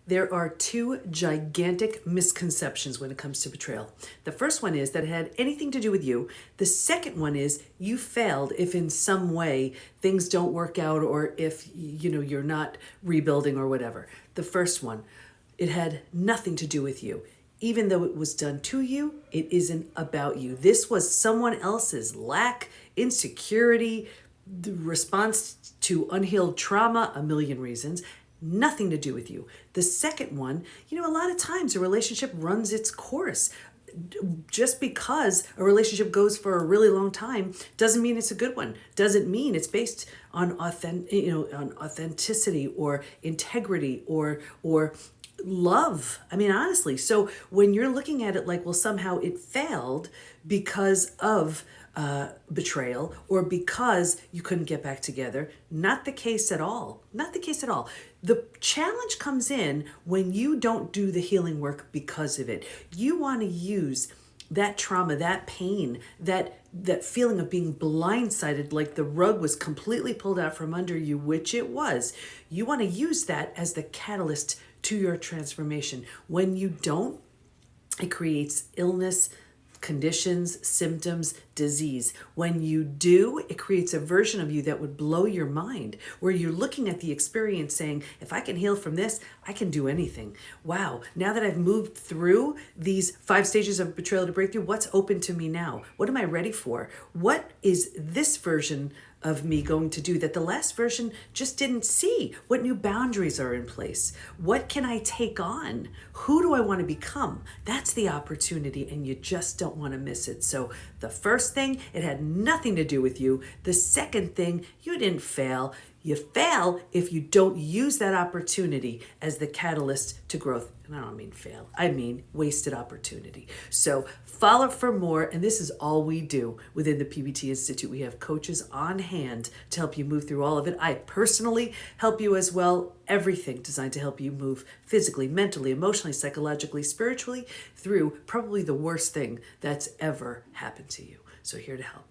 There are two gigantic misconceptions when it comes to betrayal. The first one is that it had anything to do with you. The second one is you failed if in some way things don't work out, or if you're not rebuilding or whatever. The first one, it had nothing to do with you. Even though it was done to you, it isn't about you. This was someone else's lack, insecurity, the response to unhealed trauma, a million reasons. Nothing to do with you. The second one, a lot of times a relationship runs its course. Just because a relationship goes for a really long time doesn't mean it's a good one. Doesn't mean it's based on on authenticity or integrity or love. I mean, honestly. So when you're looking at it like, well, somehow it failed because of betrayal or because you couldn't get back together, not the case at all. Not the case at all. The challenge comes in when you don't do the healing work because of it. You want to use that trauma, that pain, that feeling of being blindsided, like the rug was completely pulled out from under you, which it was. You want to use that as the catalyst to your transformation. When you don't, it creates illness, conditions, symptoms, disease. When you do, it creates a version of you that would blow your mind, where you're looking at the experience saying, if I can heal from this, I can do anything. Wow, now that I've moved through these 5 stages of betrayal to breakthrough, what's open to me now? What am I ready for? What is this version of me going to do that the last version just didn't see? What new boundaries are in place? What can I take on? Who do I want to become? That's the opportunity, and you just don't want to miss it. So the first thing, it had nothing to do with you. The second thing, you didn't fail. You fail if you don't use that opportunity as the catalyst to growth. And I don't mean fail, I mean wasted opportunity. So follow for more. And this is all we do within the PBT Institute. We have coaches on hand to help you move through all of it. I personally help you as well. Everything designed to help you move physically, mentally, emotionally, psychologically, spiritually through probably the worst thing that's ever happened to you. So here to help.